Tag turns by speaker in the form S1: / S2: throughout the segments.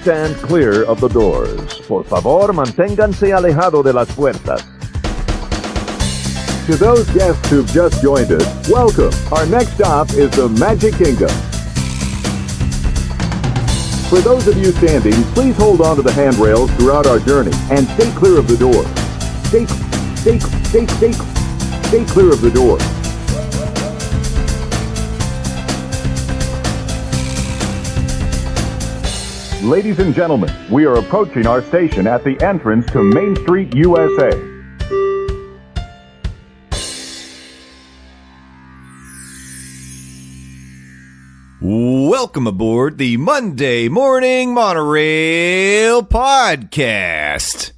S1: stand clear of the doors. Por favor, manténganse alejado de las puertas.
S2: To those guests who've just joined us, welcome. Our next stop is the Magic Kingdom. For those of you standing, please hold on to the handrails throughout our journey and stay clear of the door. Stay clear of the door. Ladies and gentlemen, we are approaching our station at the entrance to Main Street, USA.
S3: Welcome aboard the Monday Morning Monorail podcast.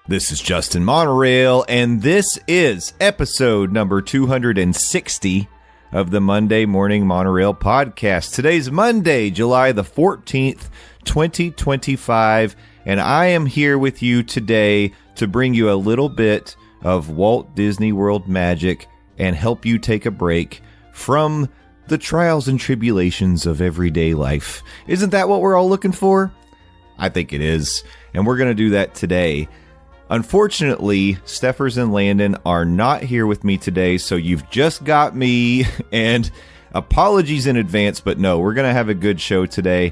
S3: This is Justin Monorail, and this is episode number 260 of the Monday Morning Monorail podcast. Today's Monday, July the 14th, 2025, and I am here with you today to bring you a little bit of Walt Disney World magic and help you take a break from the trials and tribulations of everyday life. Isn't that what we're all looking for? I think it is, and we're going to do that today. Unfortunately, Steffers and Landon are not here with me today, so you've just got me, and apologies in advance, but no, we're going to have a good show today.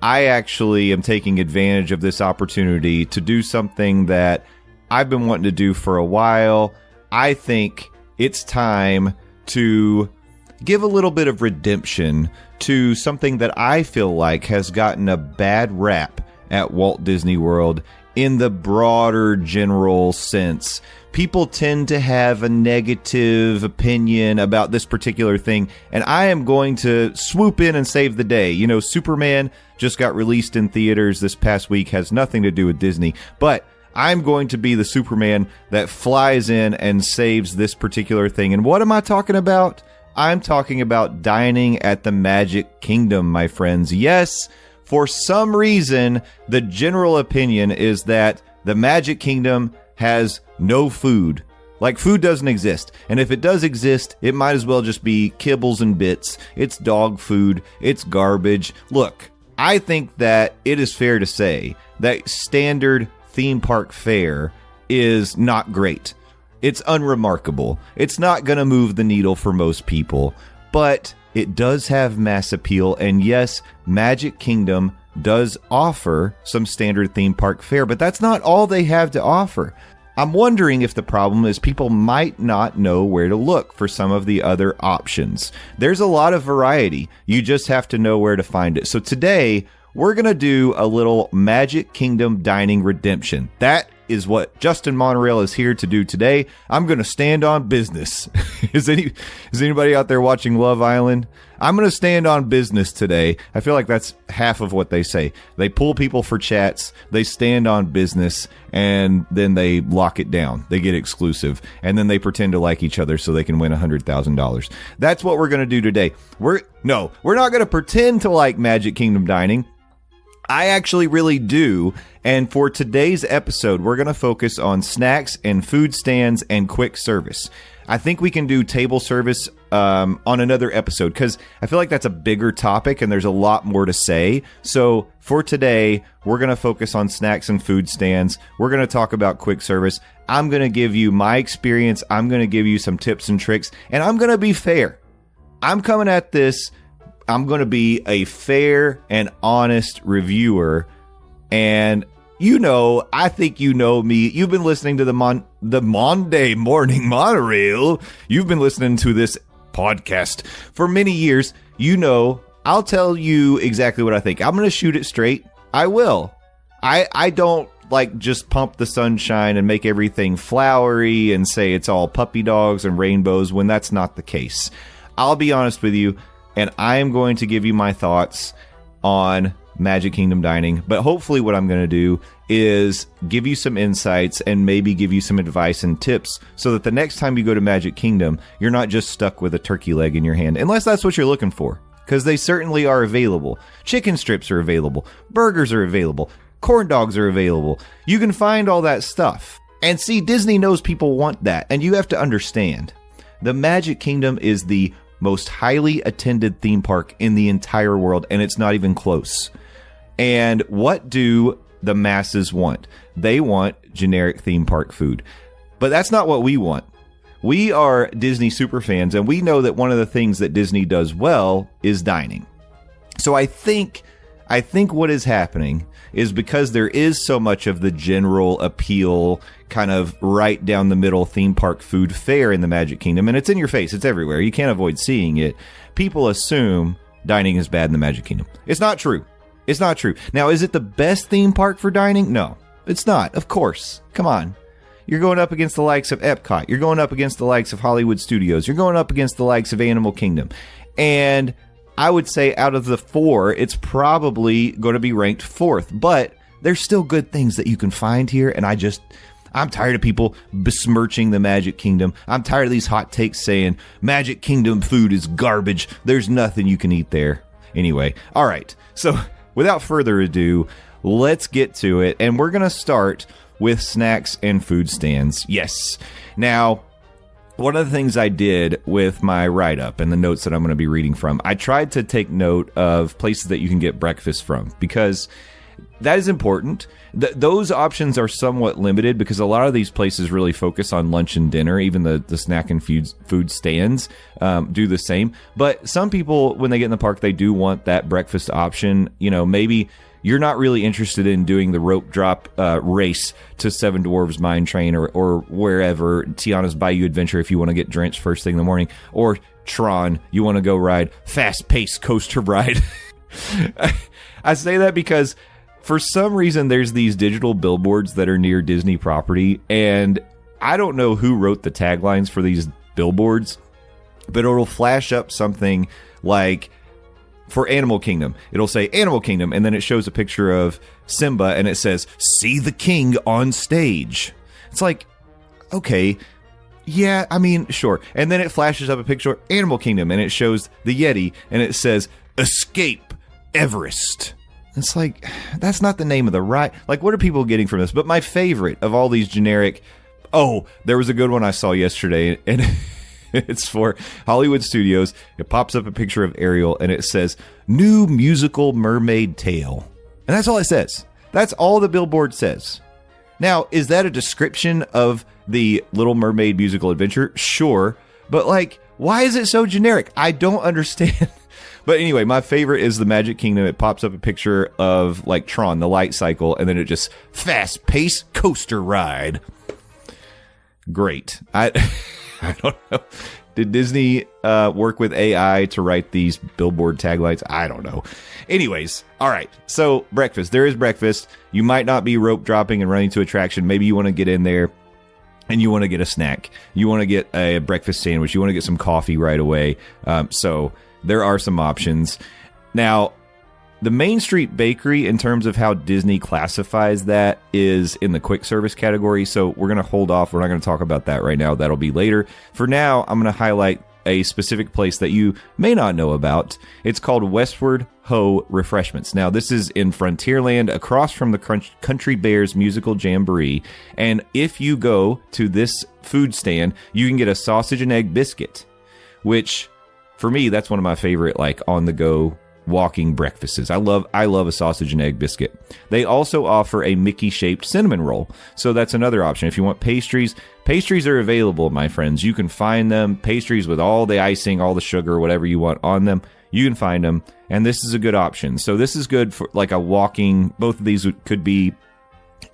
S3: I actually am taking advantage of this opportunity to do something that I've been wanting to do for a while. I think it's time to give a little bit of redemption to something that I feel like has gotten a bad rap at Walt Disney World in the broader general sense. People tend to have a negative opinion about this particular thing, and I am going to swoop in and save the day. You know, Superman just got released in theaters this past week, has nothing to do with Disney, but I'm going to be the Superman that flies in and saves this particular thing. And what am I talking about? I'm talking about dining at the Magic Kingdom, my friends. Yes, for some reason, the general opinion is that the Magic Kingdom has no food. Like, food doesn't exist. And if it does exist, it might as well just be kibbles and bits. It's dog food. It's garbage. Look, I think that it is fair to say that standard theme park fare is not great. It's unremarkable. It's not going to move the needle for most people, but it does have mass appeal. And yes, Magic Kingdom does offer some standard theme park fare, but that's not all they have to offer. I'm wondering if the problem is people might not know where to look for some of the other options. There's a lot of variety. You just have to know where to find it. So today, we're going to do a little Magic Kingdom dining redemption. That is what Justin Monorail is here to do today. I'm going to stand on business. Is anybody out there watching Love Island? I'm going to stand on business today. I feel like that's half of what they say. They pull people for chats, they stand on business, and then they lock it down. They get exclusive, and then they pretend to like each other so they can win $100,000. That's what we're going to do today. We're not going to pretend to like Magic Kingdom dining. I actually really do, and for today's episode, we're going to focus on snacks and food stands and quick service. I think we can do table service on another episode, because I feel like that's a bigger topic and there's a lot more to say. So for today, we're going to focus on snacks and food stands. We're going to talk about quick service. I'm going to give you my experience. I'm going to give you some tips and tricks, and I'm going to be fair. I'm coming at this. I'm going to be a fair and honest reviewer, and I think you know me. You've been listening to the Monday Morning Monorail. You've been listening to this podcast for many years. I'll tell you exactly what I think. I'm going to shoot it straight. I will. I don't just pump the sunshine and make everything flowery and say it's all puppy dogs and rainbows when that's not the case. I'll be honest with you. And I am going to give you my thoughts on Magic Kingdom dining. But hopefully what I'm going to do is give you some insights and maybe give you some advice and tips so that the next time you go to Magic Kingdom, you're not just stuck with a turkey leg in your hand. Unless that's what you're looking for, because they certainly are available. Chicken strips are available. Burgers are available. Corn dogs are available. You can find all that stuff. And see, Disney knows people want that. And you have to understand, the Magic Kingdom is the most highly attended theme park in the entire world, and it's not even close. And what do the masses want? They want generic theme park food. But that's not what we want. We are Disney superfans, and we know that one of the things that Disney does well is dining. So I think what is happening is because there is so much of the general appeal, kind of right down the middle theme park food fare in the Magic Kingdom, and it's in your face, it's everywhere, you can't avoid seeing it. People assume dining is bad in the Magic Kingdom. It's not true. It's not true. Now, is it the best theme park for dining? No, it's not. Of course. Come on. You're going up against the likes of Epcot. You're going up against the likes of Hollywood Studios. You're going up against the likes of Animal Kingdom. And I would say out of the 4, it's probably going to be ranked 4th. But there's still good things that you can find here. And I'm tired of people besmirching the Magic Kingdom. I'm tired of these hot takes saying Magic Kingdom food is garbage. There's nothing you can eat there. Anyway, all right. So without further ado, let's get to it. And we're going to start with snacks and food stands. Yes. Now, one of the things I did with my write-up and the notes that I'm going to be reading from, I tried to take note of places that you can get breakfast from, because that is important. Those options are somewhat limited because a lot of these places really focus on lunch and dinner. Even the snack and food stands do the same. But some people, when they get in the park, they do want that breakfast option. You know, maybe you're not really interested in doing the rope drop race to Seven Dwarves Mine Train or wherever, Tiana's Bayou Adventure if you want to get drenched first thing in the morning, or Tron, you want to go ride fast-paced coaster ride. I say that because for some reason there's these digital billboards that are near Disney property, and I don't know who wrote the taglines for these billboards, but it'll flash up something like, for Animal Kingdom, it'll say Animal Kingdom, and then it shows a picture of Simba, and it says, "See the king on stage." It's like, okay, yeah, I mean, sure. And then it flashes up a picture of Animal Kingdom, and it shows the Yeti, and it says, "Escape Everest." It's like, that's not the name of the ride. Like, what are people getting from this? But my favorite of all these generic, there was a good one I saw yesterday, and it's for Hollywood Studios. It pops up a picture of Ariel, and it says, "New musical mermaid tale." And that's all it says. That's all the billboard says. Now, is that a description of the Little Mermaid musical adventure? Sure. But, like, why is it so generic? I don't understand. But anyway, my favorite is the Magic Kingdom. It pops up a picture of, like, Tron, the light cycle, and then it just, fast-paced coaster ride. Great. I don't know. Did Disney work with AI to write these billboard taglines? I don't know. Anyways, all right. So breakfast. There is breakfast. You might not be rope dropping and running to attraction. Maybe you want to get in there and you want to get a snack. You want to get a breakfast sandwich. You want to get some coffee right away. So there are some options. Now, the Main Street Bakery, in terms of how Disney classifies that, is in the quick service category. So we're going to hold off. We're not going to talk about that right now. That'll be later. For now, I'm going to highlight a specific place that you may not know about. It's called Westward Ho Refreshments. Now, this is in Frontierland, across from the Country Bears Musical Jamboree. And if you go to this food stand, you can get a sausage and egg biscuit, which, for me, that's one of my favorite, like, on-the-go walking breakfasts. I love a sausage and egg biscuit. They also offer a Mickey-shaped cinnamon roll, so that's another option. If you want pastries are available, my friends. You can find them. Pastries with all the icing, all the sugar, whatever you want on them, you can find them, and this is a good option. So this is good for, like, a walking. Both of these could be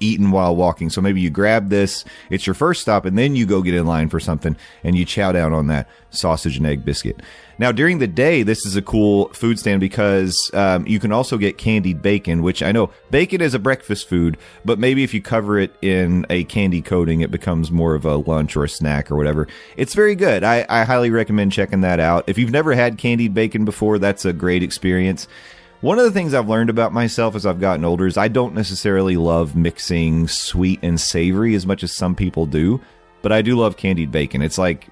S3: eaten while walking. So maybe you grab this, it's your first stop, and then you go get in line for something, and you chow down on that sausage and egg biscuit. Now, during the day, this is a cool food stand because you can also get candied bacon, which I know bacon is a breakfast food, but maybe if you cover it in a candy coating, it becomes more of a lunch or a snack or whatever. It's very good. I highly recommend checking that out. If you've never had candied bacon before, that's a great experience. One of the things I've learned about myself as I've gotten older is I don't necessarily love mixing sweet and savory as much as some people do, but I do love candied bacon. It's like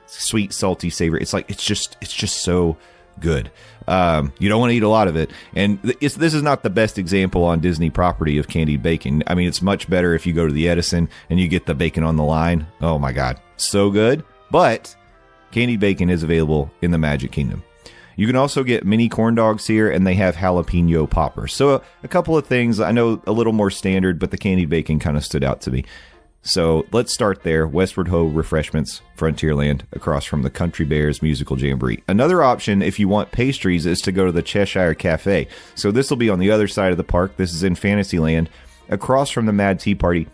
S3: sweet, salty, savory. It's like, it's just so good. You don't want to eat a lot of it. And this is not the best example on Disney property of candied bacon. I mean, it's much better if you go to the Edison and you get the bacon on the line. Oh my God. So good. But candied bacon is available in the Magic Kingdom. You can also get mini corn dogs here, and they have jalapeno poppers. So a couple of things, I know a little more standard, but the candied bacon kind of stood out to me. So let's start there. Westward Ho Refreshments, Frontierland, across from the Country Bears Musical Jamboree. Another option, if you want pastries, is to go to the Cheshire Cafe. So this will be on the other side of the park. This is in Fantasyland, across from the Mad Tea Party,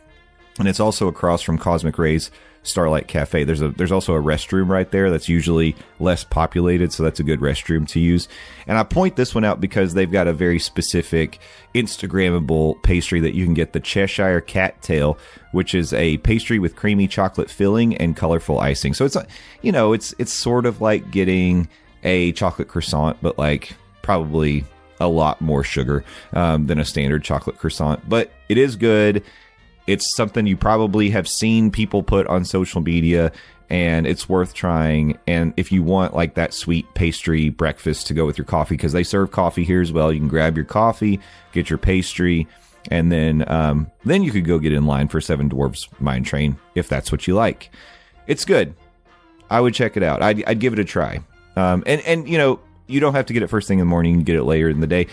S3: and it's also across from Cosmic Ray's Starlight Cafe. There's also a restroom right there that's usually less populated, so that's a good restroom to use. And I point this one out because they've got a very specific Instagrammable pastry that you can get, the Cheshire Cattail, which is a pastry with creamy chocolate filling and colorful icing. So it's, you know, it's sort of like getting a chocolate croissant, but like probably a lot more sugar than a standard chocolate croissant. But it is good. It's something you probably have seen people put on social media, and it's worth trying. And if you want like that sweet pastry breakfast to go with your coffee, because they serve coffee here as well, you can grab your coffee, get your pastry, and then you could go get in line for Seven Dwarfs Mine Train if that's what you like. It's good. I would check it out. I'd give it a try. And you know, you don't have to get it first thing in the morning. You can get it later in the day.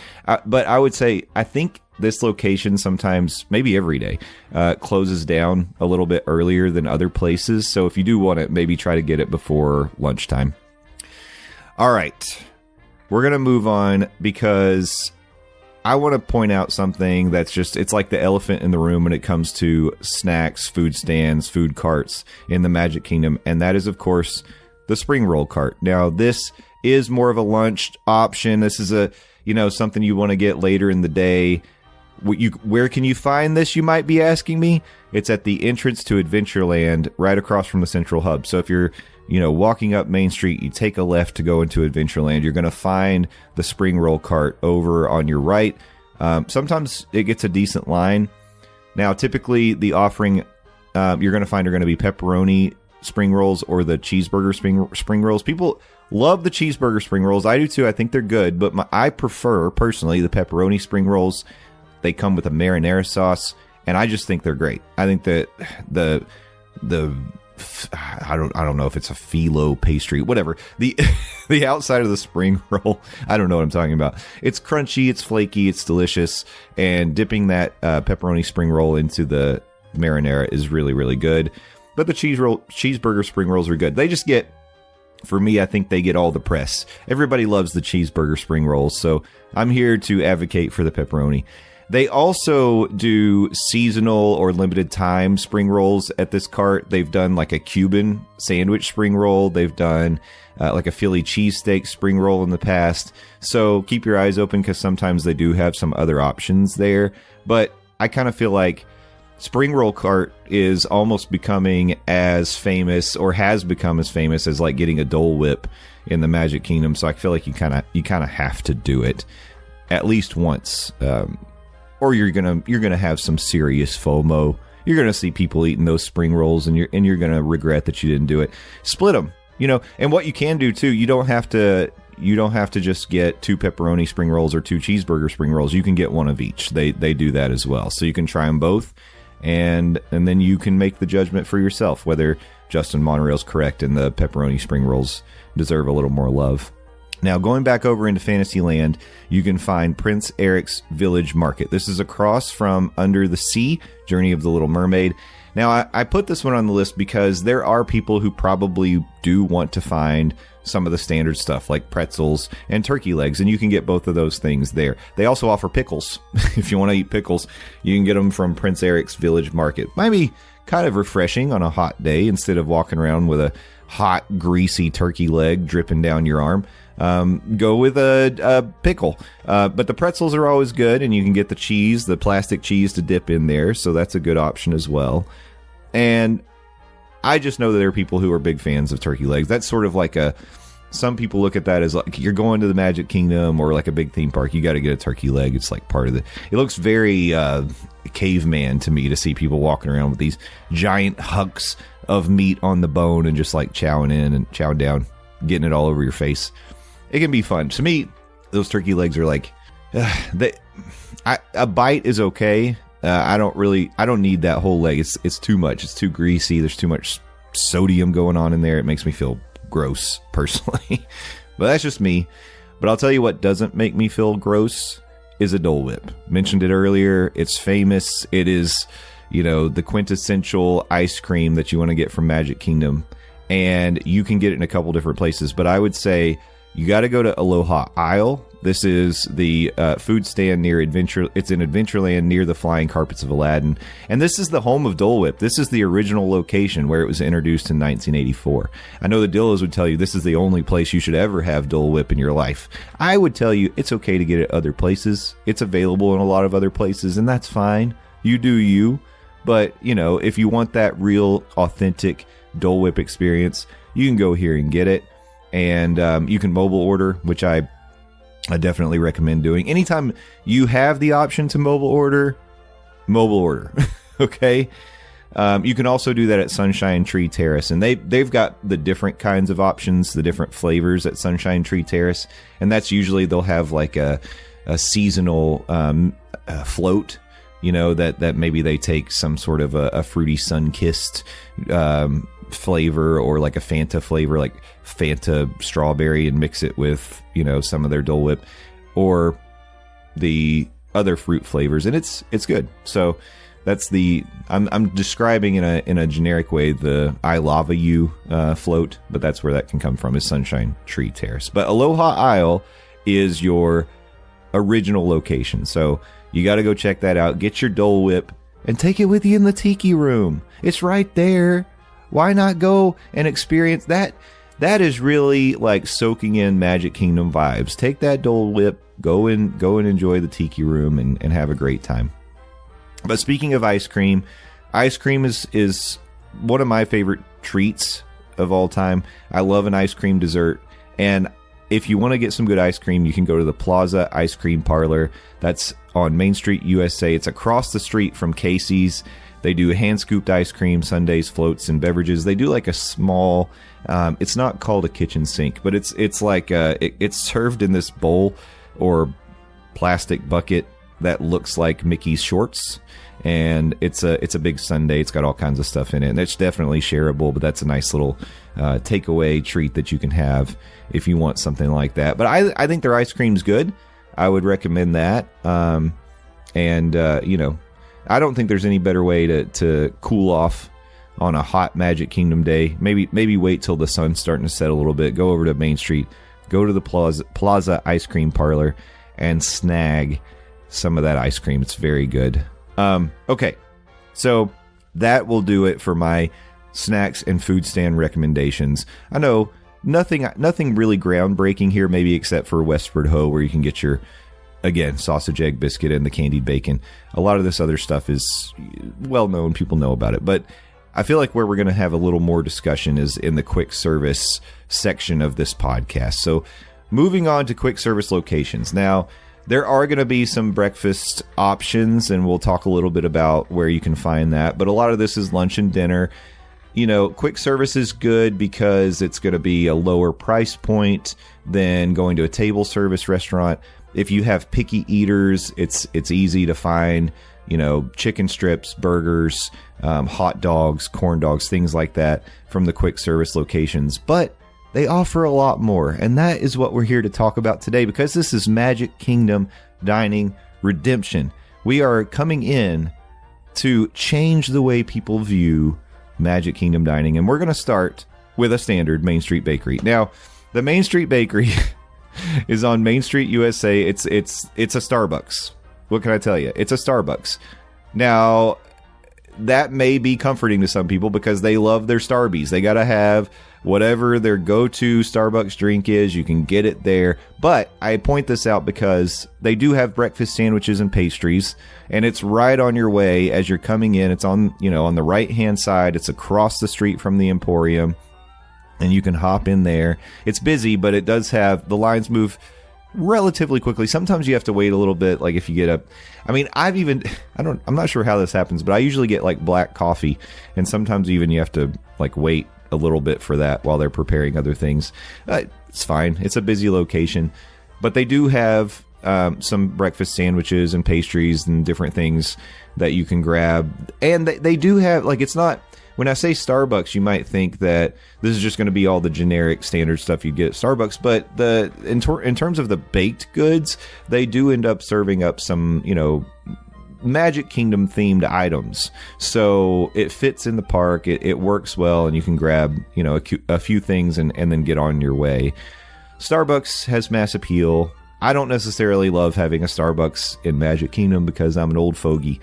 S3: But I would say, I think this location sometimes, maybe every day, closes down a little bit earlier than other places. So if you do want it, maybe try to get it before lunchtime. All right. We're going to move on because I want to point out something that's just, it's like the elephant in the room when it comes to snacks, food stands, food carts in the Magic Kingdom. And that is, of course, the spring roll cart. Now, this is more of a lunch option. This is something you want to get later in the day. Where can you find this, you might be asking me? It's at the entrance to Adventureland, right across from the Central Hub. So if you're, walking up Main Street, you take a left to go into Adventureland, you're going to find the spring roll cart over on your right. Sometimes it gets a decent line. Now, typically the offering you're going to find are going to be pepperoni spring rolls or the cheeseburger spring rolls. People love the cheeseburger spring rolls. I do too. I think they're good, but I prefer personally the pepperoni spring rolls. They come with a marinara sauce, and I just think they're great. I think that I don't know if it's a phyllo pastry, whatever. The outside of the spring roll, I don't know what I'm talking about. It's crunchy, it's flaky, it's delicious, and dipping that pepperoni spring roll into the marinara is really, really good. But the cheeseburger spring rolls are good. They just get, for me, I think they get all the press. Everybody loves the cheeseburger spring rolls, so I'm here to advocate for the pepperoni. They also do seasonal or limited time spring rolls at this cart. They've done like a Cuban sandwich spring roll. They've done like a Philly cheesesteak spring roll in the past. So keep your eyes open because sometimes they do have some other options there. But I kind of feel like spring roll cart is almost becoming as famous, or has become as famous as like getting a Dole Whip in the Magic Kingdom. So I feel like you kind of have to do it at least once. Or you're gonna have some serious FOMO. You're gonna see people eating those spring rolls, and you're gonna regret that you didn't do it. Split them, And what you can do too, you don't have to just get 2 pepperoni spring rolls or 2 cheeseburger spring rolls. You can get one of each. They do that as well, so you can try them both, and then you can make the judgment for yourself whether Justin Monorail's correct and the pepperoni spring rolls deserve a little more love. Now, going back over into Fantasyland, you can find Prince Eric's Village Market. This is across from Under the Sea, Journey of the Little Mermaid. Now, I put this one on the list because there are people who probably do want to find some of the standard stuff like pretzels and turkey legs, and you can get both of those things there. They also offer pickles. If you want to eat pickles, you can get them from Prince Eric's Village Market. Might be kind of refreshing on a hot day instead of walking around with a hot, greasy turkey leg dripping down your arm. Go with a pickle. But the pretzels are always good, and you can get the cheese, the plastic cheese to dip in there, so that's a good option as well. And I just know that there are people who are big fans of turkey legs. That's sort of like some people look at that as like, you're going to the Magic Kingdom or like a big theme park, you got to get a turkey leg. It's like part of it looks very caveman to me to see people walking around with these giant hunks of meat on the bone and just like chowing in and chowing down, getting it all over your face. It can be fun. To me, those turkey legs are like, a bite is okay. I don't need that whole leg. It's too much. It's too greasy. There's too much sodium going on in there. It makes me feel gross, personally. But that's just me. But I'll tell you what doesn't make me feel gross is a Dole Whip. Mentioned it earlier. It's famous. It is, the quintessential ice cream that you want to get from Magic Kingdom. And you can get it in a couple different places. But I would say you got to go to Aloha Isle. This is the food stand near Adventure. It's in Adventureland near the Flying Carpets of Aladdin. And this is the home of Dole Whip. This is the original location where it was introduced in 1984. I know the Dillos would tell you this is the only place you should ever have Dole Whip in your life. I would tell you it's okay to get it other places. It's available in a lot of other places, and that's fine. You do you. But, if you want that real, authentic Dole Whip experience, you can go here and get it. And you can mobile order, which I definitely recommend doing. Anytime you have the option to mobile order. Okay? You can also do that at Sunshine Tree Terrace. And they've got the different kinds of options, the different flavors at Sunshine Tree Terrace. And that's usually they'll have like a seasonal float, that maybe they take some sort of a fruity sun-kissed flavor or like a Fanta flavor, like Fanta strawberry, and mix it with some of their Dole Whip or the other fruit flavors, and it's good. So that's I'm describing in a generic way the I Lava You float, but that's where that can come from, is Sunshine Tree Terrace. But Aloha Isle is your original location, so you got to go check that out. Get your Dole Whip and take it with you in the Tiki Room. It's right there. Why not go and experience that? That is really like soaking in Magic Kingdom vibes. Take that Dole Whip, go and enjoy the Tiki Room and have a great time. But speaking of ice cream is one of my favorite treats of all time. I love an ice cream dessert. And if you want to get some good ice cream, you can go to the Plaza Ice Cream Parlor. That's on Main Street, USA. It's across the street from Casey's. They do hand-scooped ice cream, sundaes, floats, and beverages. They do like a small, it's not called a kitchen sink, but it's like it's served in this bowl or plastic bucket that looks like Mickey's shorts. And it's a big sundae. It's got all kinds of stuff in it. And it's definitely shareable, but that's a nice little takeaway treat that you can have if you want something like that. But I think their ice cream's good. I would recommend that. I don't think there's any better way to cool off on a hot Magic Kingdom day. Maybe wait till the sun's starting to set a little bit. Go over to Main Street. Go to the Plaza Ice Cream Parlor and snag some of that ice cream. It's very good. Okay, so that will do it for my snacks and food stand recommendations. I know nothing really groundbreaking here, maybe except for Westward Ho, where you can get your, again, sausage, egg, biscuit, and the candied bacon. A lot of this other stuff is well known. People know about it. But I feel like where we're going to have a little more discussion is in the quick service section of this podcast. So moving on to quick service locations. Now, there are going to be some breakfast options, and we'll talk a little bit about where you can find that. But a lot of this is lunch and dinner. Quick service is good because it's going to be a lower price point than going to a table service restaurant. If you have picky eaters, it's easy to find, chicken strips, burgers, hot dogs, corn dogs, things like that from the quick service locations. But they offer a lot more, and that is what we're here to talk about today, because this is Magic Kingdom Dining Redemption. We are coming in to change the way people view Magic Kingdom dining, and we're going to start with a standard Main Street Bakery. Now, the Main Street Bakery is on Main Street, USA. It's a Starbucks. What can I tell you? It's a Starbucks. Now, that may be comforting to some people because they love their Starbies. They got to have whatever their go-to Starbucks drink is. You can get it there. But I point this out because they do have breakfast sandwiches and pastries, and it's right on your way as you're coming in. It's on the right-hand side. It's across the street from the Emporium, and you can hop in there. It's busy, but it does have the lines move relatively quickly. Sometimes you have to wait a little bit, like if you get up. I'm not sure how this happens, but I usually get like black coffee, and sometimes even you have to like wait a little bit for that while they're preparing other things. It's fine. It's a busy location, but they do have some breakfast sandwiches and pastries and different things that you can grab. And they do have, like, it's not when I say Starbucks, you might think that this is just going to be all the generic standard stuff you get at Starbucks. But in terms of the baked goods, they do end up serving up some, Magic Kingdom themed items. So it fits in the park. It works well, and you can grab, a few things and then get on your way. Starbucks has mass appeal. I don't necessarily love having a Starbucks in Magic Kingdom because I'm an old fogey,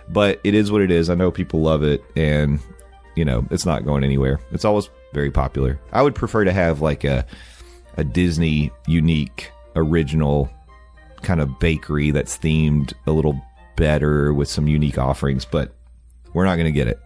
S3: but it is what it is. I know people love it, and it's not going anywhere. It's always very popular. I would prefer to have like a Disney unique original kind of bakery that's themed a little better with some unique offerings, but we're not going to get it.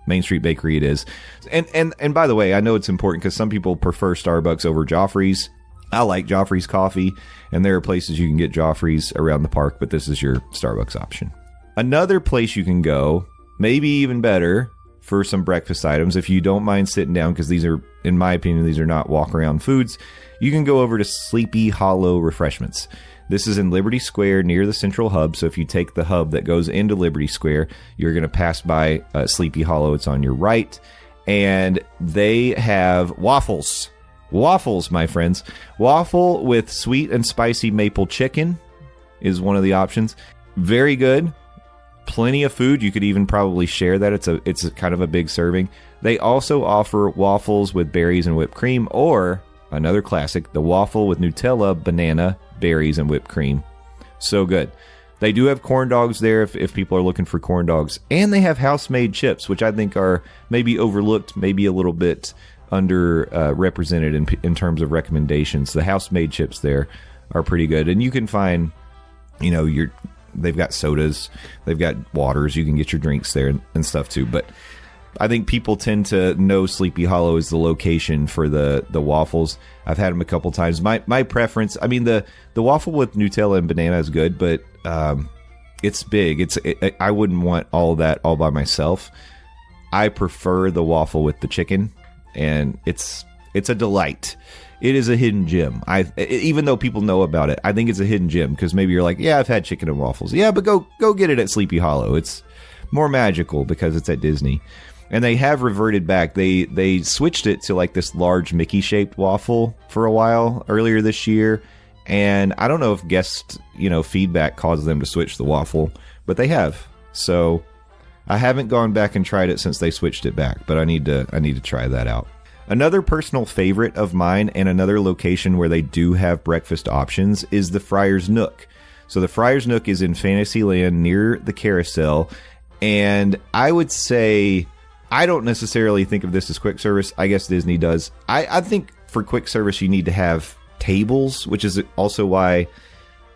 S3: Main Street Bakery it is. And by the way, I know it's important because some people prefer Starbucks over Joffrey's. I like Joffrey's coffee, and there are places you can get Joffrey's around the park, but this is your Starbucks option. Another place you can go, maybe even better, for some breakfast items, if you don't mind sitting down, because these are, in my opinion, these are not walk-around foods, you can go over to Sleepy Hollow Refreshments. This is in Liberty Square near the Central Hub, so if you take the hub that goes into Liberty Square, you're going to pass by Sleepy Hollow. It's on your right, and they have waffles. Waffles, my friends. Waffle with sweet and spicy maple chicken is one of the options. Very good. Plenty of food. You could even probably share that. It's a kind of a big serving. They also offer waffles with berries and whipped cream, or another classic, the waffle with Nutella, banana, berries, and whipped cream. So good. They do have corn dogs there if people are looking for corn dogs. And they have house-made chips, which I think are maybe overlooked, maybe a little bit represented in terms of recommendations. The house-made chips there are pretty good. And you can find, they've got sodas, they've got waters, you can get your drinks there and stuff too. But I think people tend to know Sleepy Hollow is the location for the waffles. I've had them a couple times. My preference, the waffle with Nutella and banana is good, but it's big. I wouldn't want all of that all by myself. I prefer the waffle with the chicken, and it's a delight. It is a hidden gem. Even though people know about it, I think it's a hidden gem because maybe you're like, yeah, I've had chicken and waffles. Yeah, but go get it at Sleepy Hollow. It's more magical because it's at Disney. And they have reverted back. They switched it to like this large Mickey-shaped waffle for a while earlier this year. And I don't know if guest, feedback caused them to switch the waffle, but they have. So I haven't gone back and tried it since they switched it back, but I need to try that out. Another personal favorite of mine and another location where they do have breakfast options is the Friar's Nook. So the Friar's Nook is in Fantasyland near the carousel. And I would say, I don't necessarily think of this as quick service. I guess Disney does. I think for quick service, you need to have tables, which is also why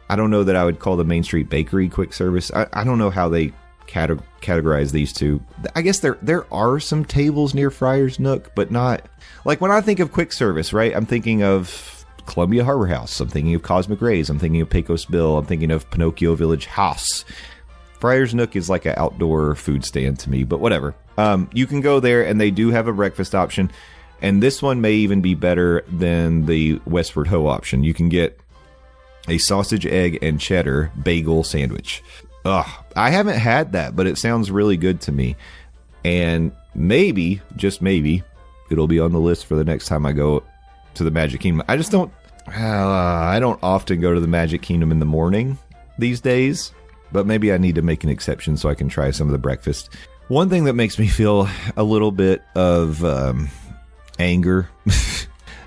S3: I don't know that I would call the Main Street Bakery quick service. I don't know how they categorize these two. I guess there are some tables near Friar's Nook, but not like when I think of quick service, right? I'm thinking of Columbia Harbor House. I'm thinking of Cosmic Rays. I'm thinking of Pecos Bill. I'm thinking of Pinocchio Village House. Friar's Nook is like an outdoor food stand to me, but whatever. You can go there, and they do have a breakfast option, and this one may even be better than the Westward Ho option. You can get a sausage, egg, and cheddar bagel sandwich. Ugh, I haven't had that, but it sounds really good to me. And maybe, just maybe, it'll be on the list for the next time I go to the Magic Kingdom. I just don't often go to the Magic Kingdom in the morning these days, but maybe I need to make an exception so I can try some of the breakfast. One thing that makes me feel a little bit of anger,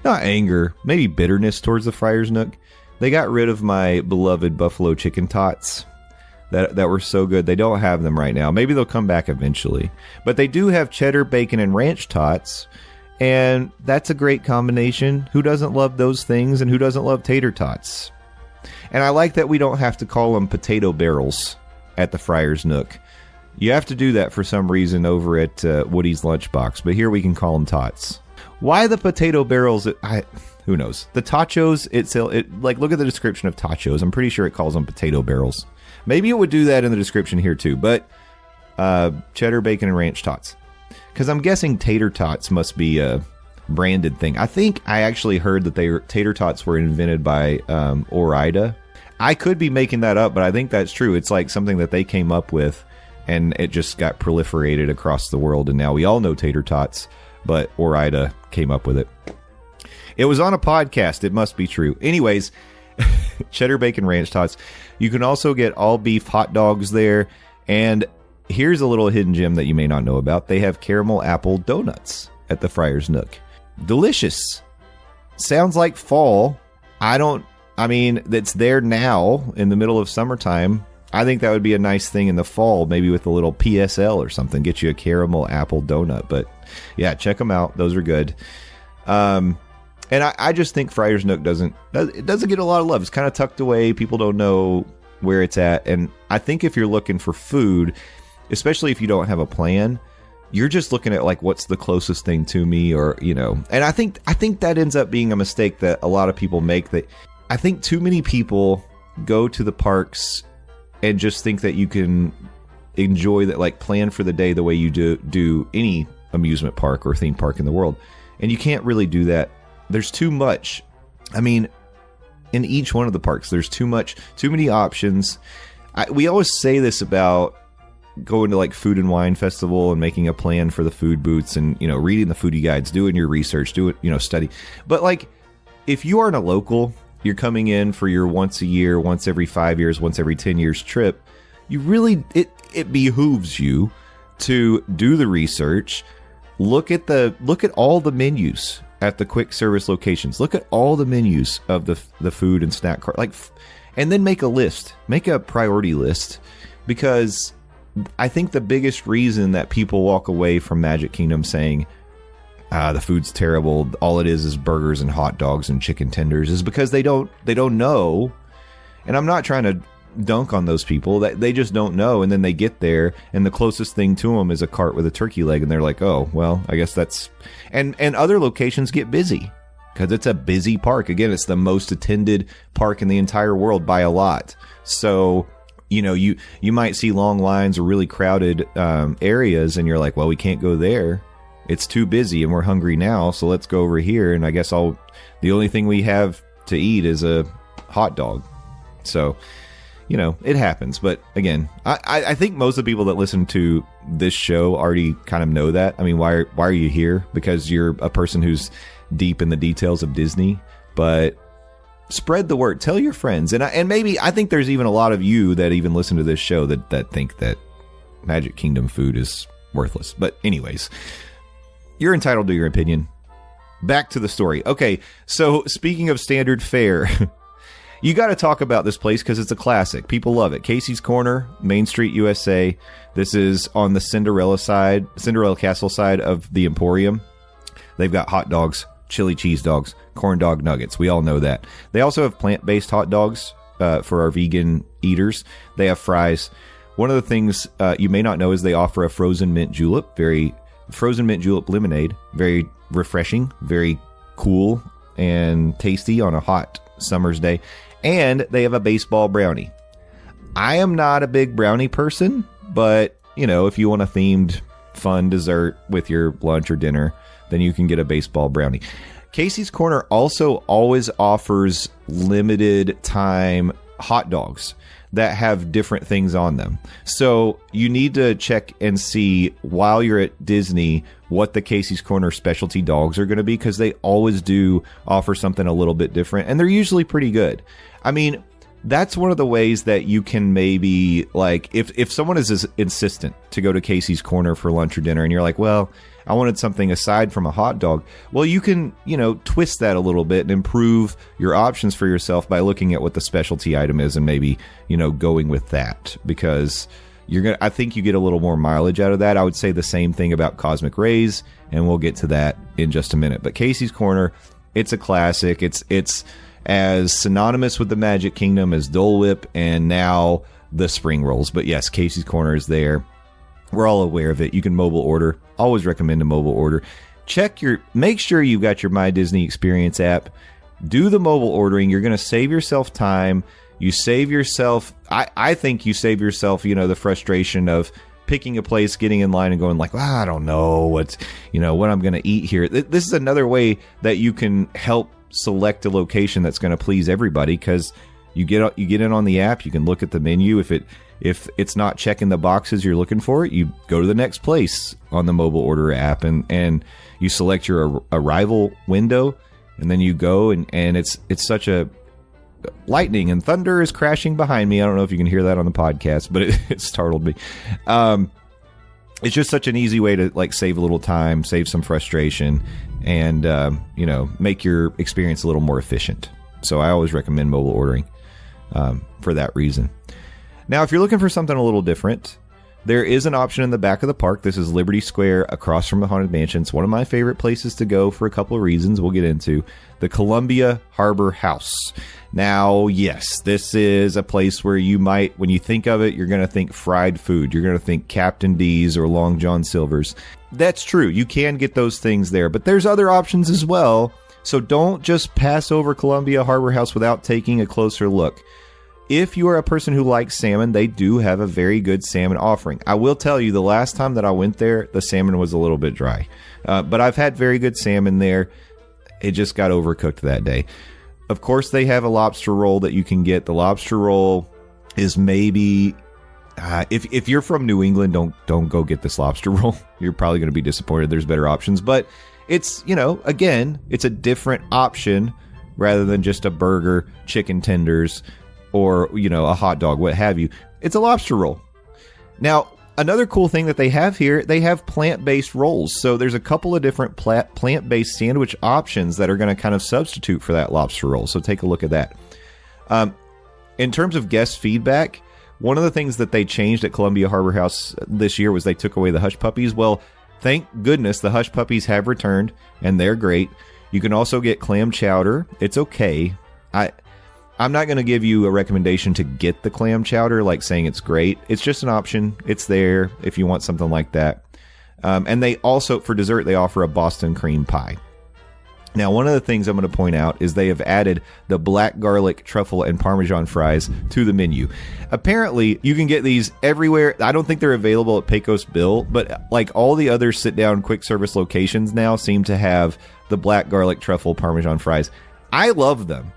S3: not anger, maybe bitterness towards the Friar's Nook. They got rid of my beloved buffalo chicken tots that were so good. They don't have them right now. Maybe they'll come back eventually. But they do have cheddar, bacon, and ranch tots, and that's a great combination. Who doesn't love those things, and who doesn't love tater tots? And I like that we don't have to call them potato barrels at the Friar's Nook. You have to do that for some reason over at Woody's Lunchbox, but here we can call them tots. Why the potato barrels? Who knows? The tachos, look at the description of tachos. I'm pretty sure it calls them potato barrels. Maybe it would do that in the description here too, but cheddar, bacon, and ranch tots. Because I'm guessing tater tots must be a branded thing. I think I actually heard that tater tots were invented by Ore-Ida. I could be making that up, but I think that's true. It's like something that they came up with, and it just got proliferated across the world, and now we all know tater tots, but Ore-Ida came up with it. It was on a podcast. It must be true. Anyways, cheddar bacon ranch tots. You can also get all beef hot dogs there, and here's a little hidden gem that you may not know about. They have caramel apple donuts at the Friar's Nook. Delicious. Sounds like fall. It's there now in the middle of summertime. I think that would be a nice thing in the fall, maybe with a little PSL or something. Get you a caramel apple donut. But yeah, check them out. Those are good. And I just think Friar's Nook doesn't get a lot of love. It's kind of tucked away. People don't know where it's at. And I think if you're looking for food, especially if you don't have a plan, you're just looking at like what's the closest thing to me, or and I think that ends up being a mistake that a lot of people make. That I think too many people go to the parks and just think that you can enjoy that, like plan for the day the way you do any amusement park or theme park in the world. And you can't really do that. There's too much. I mean, in each one of the parks, there's too many options. We always say this about going to like Food and Wine Festival and making a plan for the food booths and, reading the foodie guides, doing your research, study. But like, if you aren't a local, you're coming in for your once a year, once every 5 years, once every 10 years trip, you really, it behooves you to do the research, look at all the menus at the quick service locations, look at all the menus of the food and snack cart, and then make a priority list, because I think the biggest reason that people walk away from Magic Kingdom saying, the food's terrible, all it is burgers and hot dogs and chicken tenders, is because they don't know. And I'm not trying to dunk on those people, that they just don't know. And then they get there and the closest thing to them is a cart with a turkey leg, and they're like, oh well, I guess that's. And other locations get busy because it's a busy park. Again, it's the most attended park in the entire world by a lot. So you might see long lines or really crowded areas, and you're like, well, we can't go there. It's too busy and we're hungry now, so let's go over here. And I guess the only thing we have to eat is a hot dog. So, it happens. But again, I think most of the people that listen to this show already kind of know that. I mean, why are you here? Because you're a person who's deep in the details of Disney. But spread the word. Tell your friends. And maybe I think there's even a lot of you that even listen to this show that think that Magic Kingdom food is worthless. But anyways, you're entitled to your opinion. Back to the story. Okay, so speaking of standard fare, you got to talk about this place because it's a classic. People love it. Casey's Corner, Main Street, USA. This is on the Cinderella Castle side of the Emporium. They've got hot dogs, chili cheese dogs, corn dog nuggets. We all know that. They also have plant-based hot dogs for our vegan eaters. They have fries. One of the things you may not know is they offer a frozen mint julep lemonade. Very refreshing, very cool and tasty on a hot summer's day. And they have a baseball brownie. I am not a big brownie person, but if you want a themed fun dessert with your lunch or dinner, then you can get a baseball brownie. Casey's Corner also always offers limited time hot dogs that have different things on them. So you need to check and see while you're at Disney what the Casey's Corner specialty dogs are going to be, because they always do offer something a little bit different, and they're usually pretty good. I mean, that's one of the ways that you can maybe, like, if someone is insistent to go to Casey's Corner for lunch or dinner, and you're like, well, I wanted something aside from a hot dog. Well, you can, twist that a little bit and improve your options for yourself by looking at what the specialty item is and maybe, going with that, because I think you get a little more mileage out of that. I would say the same thing about Cosmic Rays, and we'll get to that in just a minute. But Casey's Corner, it's a classic. It's as synonymous with the Magic Kingdom as Dole Whip and now the spring rolls. But yes, Casey's Corner is there. We're all aware of it. You can mobile order. Always recommend a mobile order. Make sure you've got your My Disney Experience app. Do the mobile ordering. You're going to save yourself time. You save yourself, I think you save yourself, the frustration of picking a place, getting in line and going like, well, I don't know what I'm going to eat here. This is another way that you can help select a location that's going to please everybody, because You get in on the app. You can look at the menu. If it's not checking the boxes you're looking for, you go to the next place on the mobile order app, and you select your arrival window, and then you go, and it's such a lightning and thunder is crashing behind me. I don't know if you can hear that on the podcast, but it startled me. It's just such an easy way to like save a little time, save some frustration, and make your experience a little more efficient. So I always recommend mobile ordering for that reason. Now, if you're looking for something a little different, there is an option in the back of the park. This is Liberty Square across from the Haunted Mansion. It's one of my favorite places to go for a couple of reasons we'll get into. The Columbia Harbor House. Now, yes, this is a place where you might, when you think of it, you're going to think fried food. You're going to think Captain D's or Long John Silver's. That's true. You can get those things there, but there's other options as well. So don't just pass over Columbia Harbor House without taking a closer look. If you are a person who likes salmon, they do have a very good salmon offering. I will tell you, the last time that I went there, the salmon was a little bit dry. But I've had very good salmon there. It just got overcooked that day. Of course, they have a lobster roll that you can get. The lobster roll is maybe... if you're from New England, don't go get this lobster roll. You're probably going to be disappointed. There's better options. But it's, again, it's a different option rather than just a burger, chicken tenders, or, a hot dog, what have you. It's a lobster roll. Now, another cool thing that they have here, they have plant-based rolls. So there's a couple of different plant-based sandwich options that are going to kind of substitute for that lobster roll. So take a look at that. In terms of guest feedback, one of the things that they changed at Columbia Harbor House this year was they took away the hush puppies. Well, thank goodness the hush puppies have returned, and they're great. You can also get clam chowder. It's okay. I'm not going to give you a recommendation to get the clam chowder, like saying it's great. It's just an option. It's there if you want something like that. And they also, for dessert, they offer a Boston cream pie. Now, one of the things I'm going to point out is they have added the black garlic, truffle, and Parmesan fries to the menu. Apparently, you can get these everywhere. I don't think they're available at Pecos Bill, but like all the other sit-down quick service locations now seem to have the black garlic, truffle, Parmesan fries. I love them.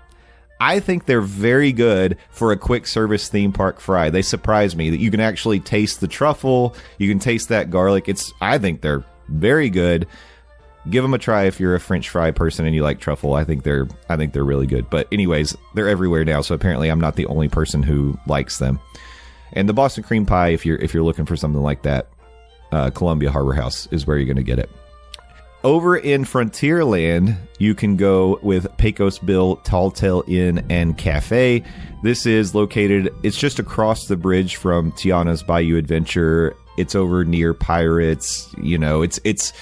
S3: I think they're very good for a quick service theme park fry. They surprise me that you can actually taste the truffle. You can taste that garlic. I think they're very good. Give them a try if you're a French fry person and you like truffle. I think they're really good. But anyways, they're everywhere now. So apparently I'm not the only person who likes them. And the Boston cream pie, if you're looking for something like that, Columbia Harbor House is where you're going to get it. Over in Frontierland, you can go with Pecos Bill Tall Tale Inn and Cafe. This is located, it's just across the bridge from Tiana's Bayou Adventure. It's over near Pirates. It's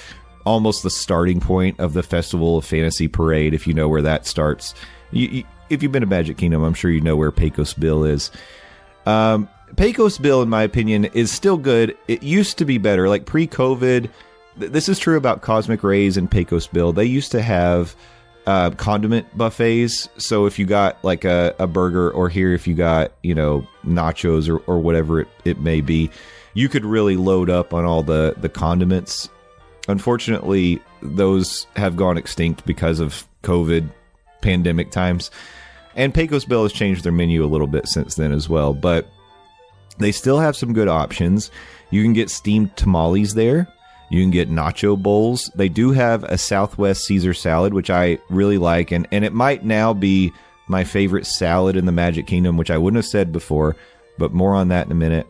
S3: almost the starting point of the Festival of Fantasy Parade, if you know where that starts. If you've been to Magic Kingdom, I'm sure you know where Pecos Bill is. Pecos Bill, in my opinion, is still good. It used to be better, like pre-COVID. This is true about Cosmic Rays and Pecos Bill. They used to have condiment buffets. So if you got like a burger, or here if you got, nachos or whatever it may be, you could really load up on all the condiments. Unfortunately, those have gone extinct because of COVID pandemic times. And Pecos Bill has changed their menu a little bit since then as well. But they still have some good options. You can get steamed tamales there. You can get nacho bowls. They do have a Southwest Caesar salad, which I really like. And it might now be my favorite salad in the Magic Kingdom, which I wouldn't have said before, but more on that in a minute.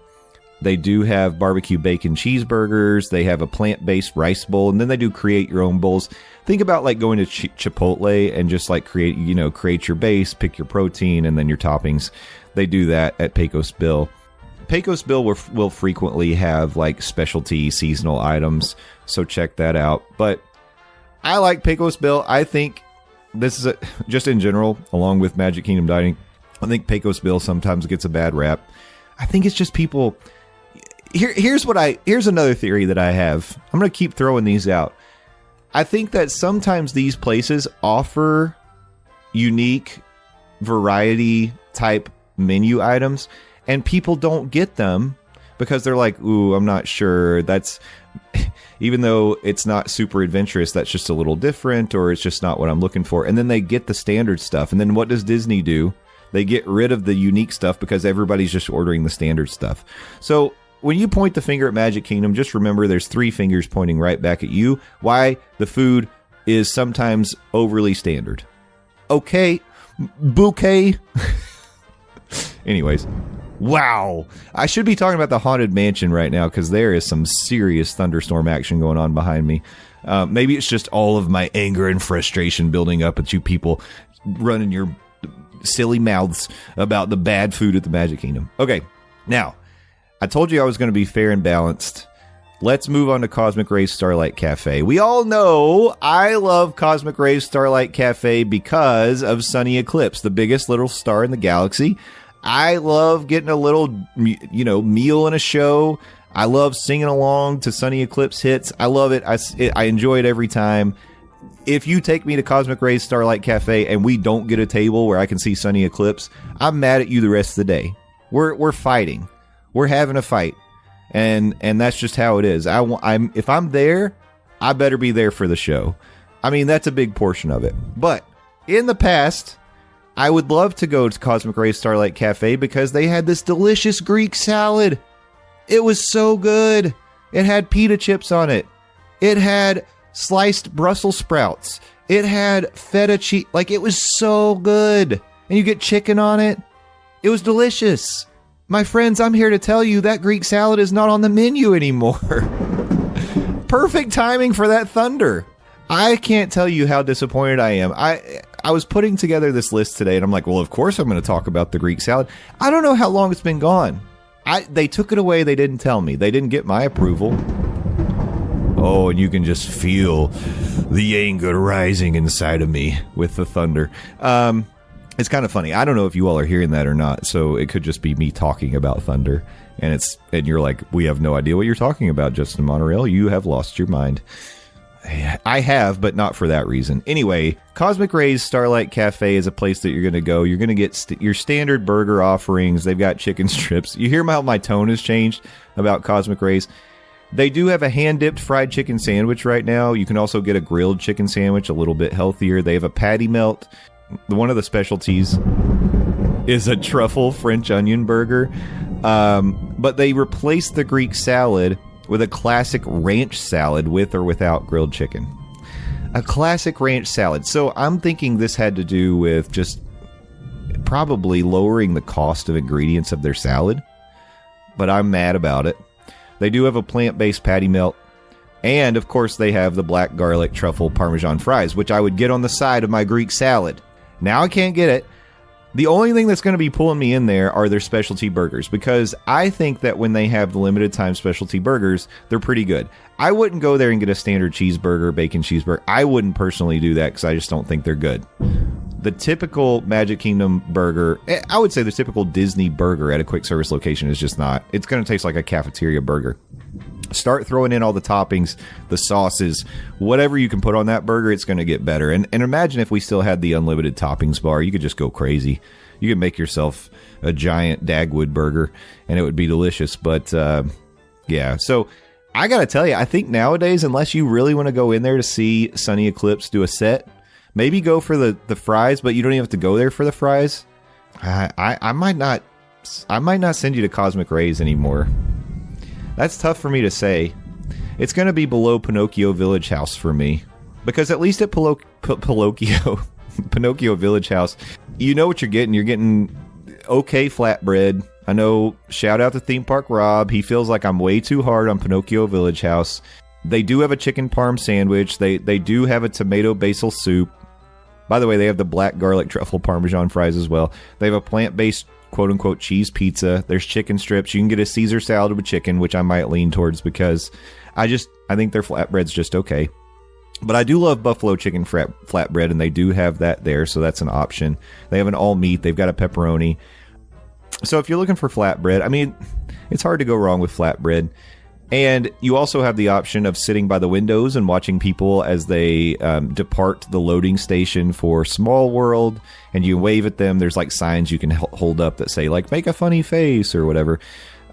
S3: They do have barbecue bacon cheeseburgers. They have a plant-based rice bowl. And then they do create your own bowls. Think about like going to Chipotle and just like create your base, pick your protein, and then your toppings. They do that at Pecos Bill. Pecos Bill will frequently have like specialty seasonal items, so check that out. But I like Pecos Bill. I think this is just in general, along with Magic Kingdom dining, I think Pecos Bill sometimes gets a bad rap. I think it's just people. Here's another theory that I have. I'm going to keep throwing these out. I think that sometimes these places offer unique variety type menu items, and people don't get them because they're like, ooh, I'm not sure. That's, even though it's not super adventurous, that's just a little different, or it's just not what I'm looking for. And then they get the standard stuff. And then what does Disney do? They get rid of the unique stuff because everybody's just ordering the standard stuff. So when you point the finger at Magic Kingdom, just remember there's 3 fingers pointing right back at you. Why the food is sometimes overly standard. Okay, bouquet. Anyways, wow. I should be talking about the Haunted Mansion right now because there is some serious thunderstorm action going on behind me. Maybe it's just all of my anger and frustration building up at you people running your silly mouths about the bad food at the Magic Kingdom. Okay, now, I told you I was going to be fair and balanced. Let's move on to Cosmic Rays Starlight Cafe. We all know I love Cosmic Rays Starlight Cafe because of Sunny Eclipse, the biggest little star in the galaxy. I love getting a little, meal in a show. I love singing along to Sunny Eclipse hits. I love it. I enjoy it every time. If you take me to Cosmic Rays Starlight Cafe and we don't get a table where I can see Sunny Eclipse, I'm mad at you the rest of the day. We're fighting. We're having a fight. And that's just how it is. If I'm there, I better be there for the show. I mean, that's a big portion of it. But in the past, I would love to go to Cosmic Rays Starlight Cafe because they had this delicious Greek salad. It was so good. It had pita chips on it. It had sliced Brussels sprouts. It had feta cheese. Like, it was so good. And you get chicken on it. It was delicious. My friends, I'm here to tell you that Greek salad is not on the menu anymore. Perfect timing for that thunder. I can't tell you how disappointed I am. I was putting together this list today, and I'm like, well, of course I'm going to talk about the Greek salad. I don't know how long it's been gone. They took it away. They didn't tell me. They didn't get my approval. Oh, and you can just feel the anger rising inside of me with the thunder. It's kind of funny. I don't know if you all are hearing that or not, so it could just be me talking about thunder. And you're like, we have no idea what you're talking about, Justin Monorail. You have lost your mind. I have, but not for that reason. Anyway, Cosmic Rays Starlight Cafe is a place that you're going to go. You're going to get your standard burger offerings. They've got chicken strips. You hear how my tone has changed about Cosmic Rays? They do have a hand-dipped fried chicken sandwich right now. You can also get a grilled chicken sandwich, a little bit healthier. They have a patty melt. One of the specialties is a truffle French onion burger. But they replaced the Greek salad with a classic ranch salad with or without grilled chicken. A classic ranch salad. So I'm thinking this had to do with just probably lowering the cost of ingredients of their salad. But I'm mad about it. They do have a plant-based patty melt. And, of course, they have the black garlic truffle Parmesan fries, which I would get on the side of my Greek salad. Now I can't get it. The only thing that's going to be pulling me in there are their specialty burgers, because I think that when they have the limited time specialty burgers, they're pretty good. I wouldn't go there and get a standard cheeseburger, bacon cheeseburger. I wouldn't personally do that because I just don't think they're good. The typical Magic Kingdom burger, I would say the typical Disney burger at a quick service location is just not. It's going to taste like a cafeteria burger. Start throwing in all the toppings, the sauces, whatever you can put on that burger, it's going to get better. And imagine if we still had the unlimited toppings bar. You could just go crazy. You could make yourself a giant Dagwood burger, and it would be delicious. But, yeah. So, I got to tell you, I think nowadays, unless you really want to go in there to see Sunny Eclipse do a set, maybe go for the fries, but you don't even have to go there for the fries. I might not send you to Cosmic Rays anymore. That's tough for me to say. It's going to be below Pinocchio Village House for me. Because at least at Pinocchio Village House, you know what you're getting. You're getting okay flatbread. I know, shout out to Theme Park Rob. He feels like I'm way too hard on Pinocchio Village House. They do have a chicken parm sandwich. They do have a tomato basil soup. By the way, they have the black garlic truffle Parmesan fries as well. They have a plant-based quote-unquote cheese pizza. There's chicken strips. You can get a Caesar salad with chicken, which I might lean towards because I think their flatbread's just okay. But I do love buffalo chicken flatbread, and they do have that there, so that's an option. They have an all-meat. They've got a pepperoni. So if you're looking for flatbread, I mean, it's hard to go wrong with flatbread. And you also have the option of sitting by the windows and watching people as they depart the loading station for Small World, and you wave at them. There's like signs you can hold up that say like, make a funny face or whatever.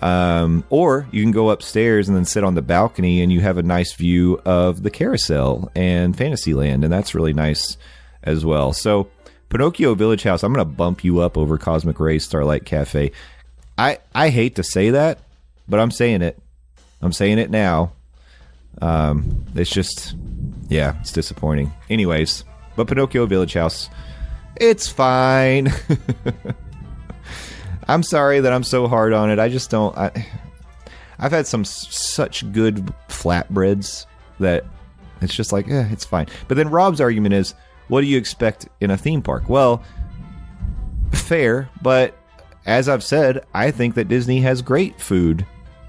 S3: Or you can go upstairs and then sit on the balcony and you have a nice view of the carousel and Fantasyland, and that's really nice as well. So Pinocchio Village House, I'm going to bump you up over Cosmic Ray Starlight Cafe. I hate to say that, but I'm saying it. I'm saying it now. It's just, yeah, it's disappointing. Anyways, but Pinocchio Village House, it's fine. I'm sorry that I'm so hard on it. I just don't. I've had such good flatbreads that it's just like, it's fine. But then Rob's argument is, what do you expect in a theme park? Well, fair, but as I've said, I think that Disney has great food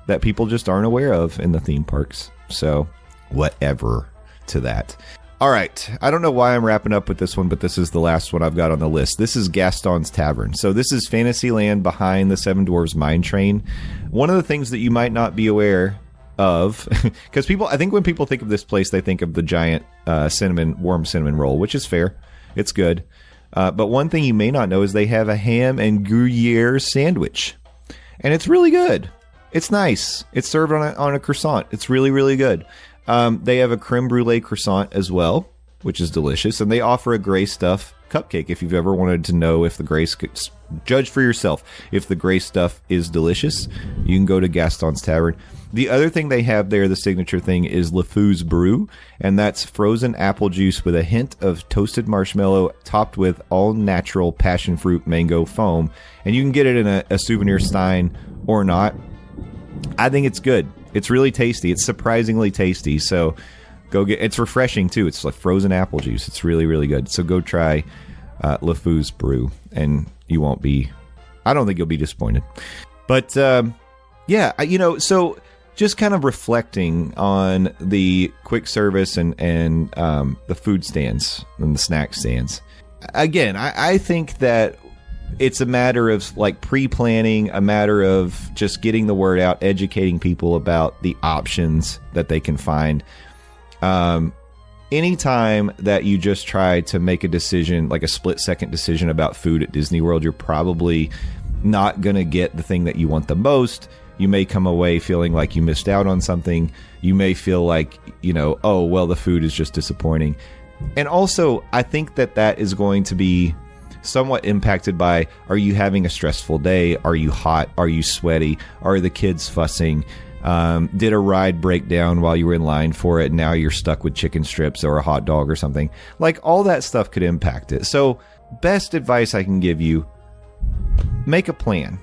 S3: that people just aren't aware of in the theme parks. So, whatever to that. All right. I don't know why I'm wrapping up with this one, but this is the last one I've got on the list. This is Gaston's Tavern. So this is Fantasyland behind the Seven Dwarfs Mine Train. One of the things that you might not be aware of, because I think when people think of this place, they think of the giant warm cinnamon roll, which is fair. It's good. But one thing you may not know is they have a ham and Gruyere sandwich. And it's really good. It's nice. It's served on a croissant. It's really, really good. They have a creme brulee croissant as well, which is delicious. And they offer a gray stuff cupcake if you've ever wanted to know if the gray... Judge for yourself. If the gray stuff is delicious, you can go to Gaston's Tavern. The other thing they have there, the signature thing, is Le Fou's Brew. And that's frozen apple juice with a hint of toasted marshmallow topped with all-natural passion fruit mango foam. And you can get it in a souvenir stein or not. I think it's good. It's really tasty. It's surprisingly tasty. So go get. It's refreshing too. It's like frozen apple juice. It's really, really good. So go try Le Fou's Brew, and you won't be. I don't think you'll be disappointed. But yeah, so just kind of reflecting on the quick service and the food stands and the snack stands. Again, I think that it's a matter of like pre-planning, a matter of just getting the word out, educating people about the options that they can find. Anytime that you just try to make a decision, like a split-second decision about food at Disney World, you're probably not going to get the thing that you want the most. You may come away feeling like you missed out on something. You may feel like, oh, well, the food is just disappointing. And also, I think that is going to be somewhat impacted by, are you having a stressful day? Are you hot? Are you sweaty? Are the kids fussing? Did a ride break down while you were in line for it and now you're stuck with chicken strips or a hot dog or something? Like, all that stuff could impact it. So, best advice I can give you, make a plan.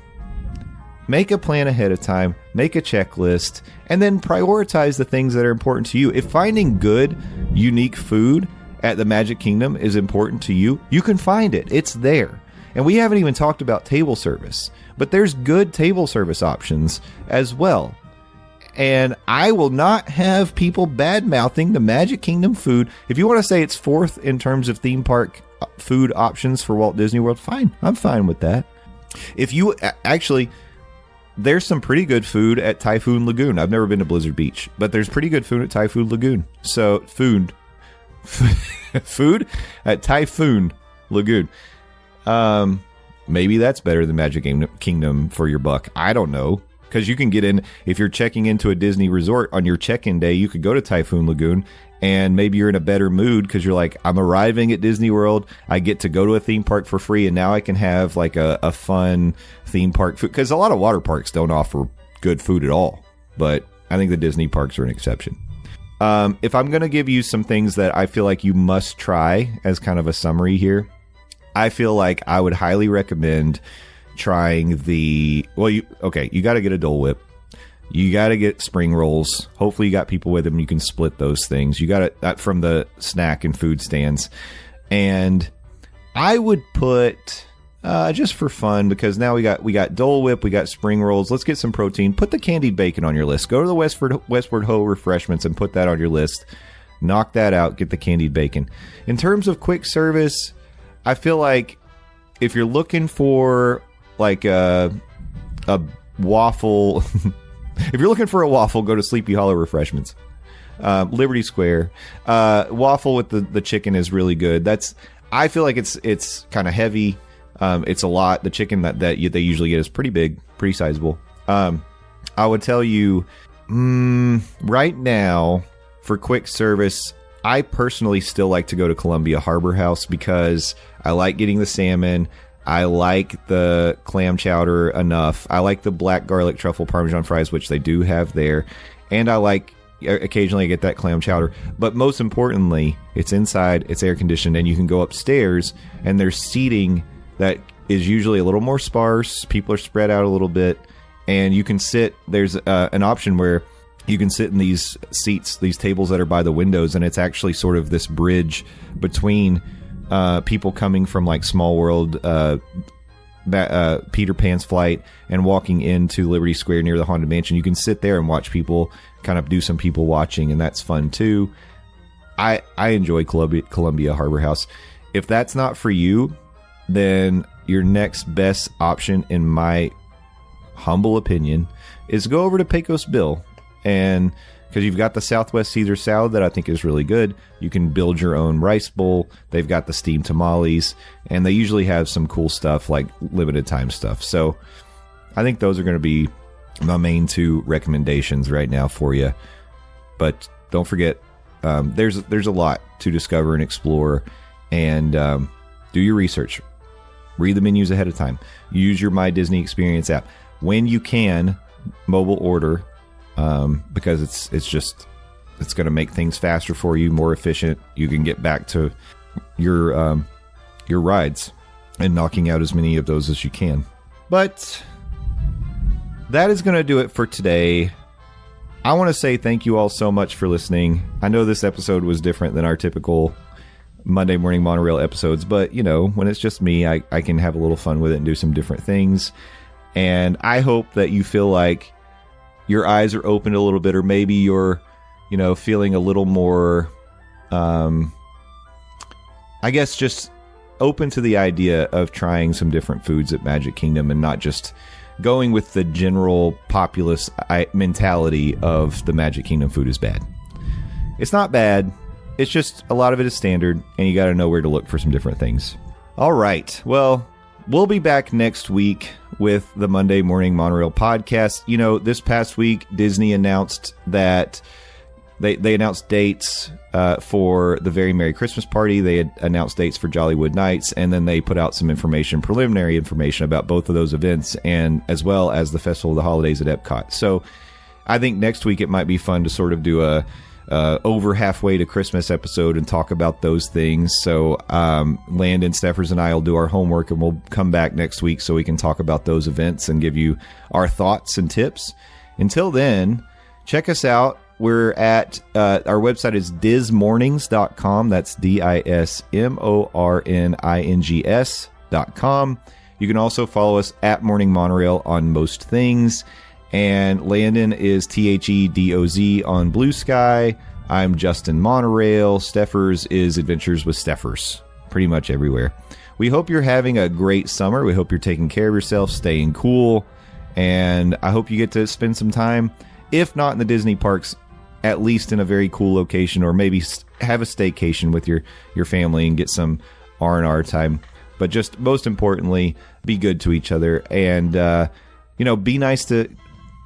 S3: Make a plan ahead of time, make a checklist, and then prioritize the things that are important to you. If finding good, unique food at the Magic Kingdom is important to you, you can find it. It's there. And we haven't even talked about table service, but there's good table service options as well. And I will not have people bad-mouthing the Magic Kingdom food. If you want to say it's fourth in terms of theme park food options for Walt Disney World, fine. I'm fine with that. If you actually... There's some pretty good food at Typhoon Lagoon. I've never been to Blizzard Beach, but there's pretty good food at Typhoon Lagoon. So, food at Typhoon Lagoon. Maybe that's better than Magic Kingdom for your buck. I don't know. Because you can get in, if you're checking into a Disney resort on your check-in day, you could go to Typhoon Lagoon, and maybe you're in a better mood because you're like, I'm arriving at Disney World, I get to go to a theme park for free, and now I can have like a fun theme park food. Because a lot of water parks don't offer good food at all, but I think the Disney parks are an exception. If I'm going to give you some things that I feel like you must try as kind of a summary here, I feel like I would highly recommend trying you got to get a Dole Whip. You got to get spring rolls. Hopefully you got people with them. You can split those things. You got it from the snack and food stands. And I would put, just for fun, because now we got Dole Whip, we got spring rolls. Let's get some protein. Put the candied bacon on your list. Go to the Westward Ho refreshments and put that on your list. Knock that out. Get the candied bacon. In terms of quick service, I feel like if you're looking for like a waffle, if you're looking for a waffle, go to Sleepy Hollow Refreshments. Liberty Square. Waffle with the chicken is really good. I feel like it's kind of heavy. It's a lot. The chicken that they usually get is pretty big, pretty sizable. I would tell you, right now, for quick service, I personally still like to go to Columbia Harbor House because I like getting the salmon. I like the clam chowder enough. I like the black garlic truffle parmesan fries, which they do have there. And I like occasionally I get that clam chowder. But most importantly, it's inside, it's air conditioned, and you can go upstairs and there's seating that is usually a little more sparse. People are spread out a little bit, and you can sit. There's an option where you can sit in these seats, these tables that are by the windows, and it's actually sort of this bridge between people coming from like Small World, Peter Pan's Flight, and walking into Liberty Square near the Haunted Mansion. You can sit there and watch people kind of do some people watching, and that's fun too. I enjoy Columbia Harbor House. If that's not for you, then your next best option, in my humble opinion, is go over to Pecos Bill. And because you've got the Southwest Caesar salad that I think is really good. You can build your own rice bowl. They've got the steamed tamales, and they usually have some cool stuff like limited time stuff. So I think those are going to be my main two recommendations right now for you. But don't forget, there's a lot to discover and explore, and do your research. Read the menus ahead of time. Use your My Disney Experience app when you can. Mobile order. Because it's going to make things faster for you, more efficient. You can get back to your rides and knocking out as many of those as you can. But that is going to do it for today. I want to say thank you all so much for listening. I know this episode was different than our typical Monday Morning Monorail episodes, but you know, when it's just me, I can have a little fun with it and do some different things. And I hope that you feel like your eyes are opened a little bit, or maybe you're, feeling a little more, I guess, just open to the idea of trying some different foods at Magic Kingdom and not just going with the general populace mentality of the Magic Kingdom food is bad. It's not bad. It's just a lot of it is standard, and you got to know where to look for some different things. All right. Well, we'll be back next week with the Monday Morning Monorail podcast. This past week, Disney announced that they announced dates for the Very Merry Christmas Party. They had announced dates for Jollywood Nights, and then they put out some preliminary information about both of those events, and as well as the Festival of the Holidays at Epcot. So I think next week it might be fun to sort of do a over halfway to Christmas episode and talk about those things. So Landon, Steffers, and I will do our homework, and we'll come back next week so we can talk about those events and give you our thoughts and tips. Until then, check us out. We're at our website is dismornings.com. That's dismornings.com. You can also follow us at Morning Monorail on most things. And Landon is THEDOZ on Blue Sky. I'm Justin Monorail. Steffers is Adventures with Steffers. Pretty much everywhere. We hope you're having a great summer. We hope you're taking care of yourself, staying cool. And I hope you get to spend some time, if not in the Disney parks, at least in a very cool location, or maybe have a staycation with your family and get some R&R time. But just most importantly, be good to each other, and be nice to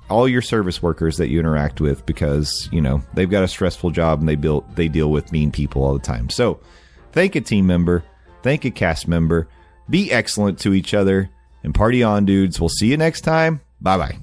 S3: all your service workers that you interact with, because they've got a stressful job and they deal with mean people all the time. So thank a team member, thank a cast member, be excellent to each other, and party on, dudes. We'll see you next time. Bye bye.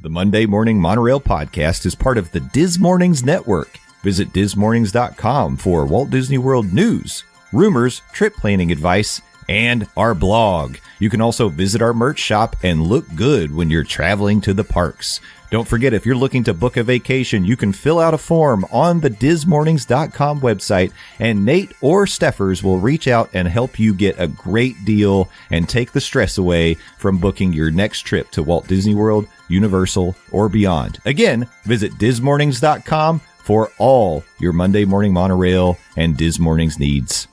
S3: The Monday Morning Monorail podcast is part of the Diz Mornings Network. Visit dismornings.com for Walt Disney World news, rumors, trip planning advice, and our blog. You can also visit our merch shop and look good when you're traveling to the parks. Don't forget, if you're looking to book a vacation, you can fill out a form on the dismornings.com website, and Nate or Steffers will reach out and help you get a great deal and take the stress away from booking your next trip to Walt Disney World, Universal, or beyond. Again, visit dismornings.com for all your Monday Morning Monorail and Diz Mornings needs.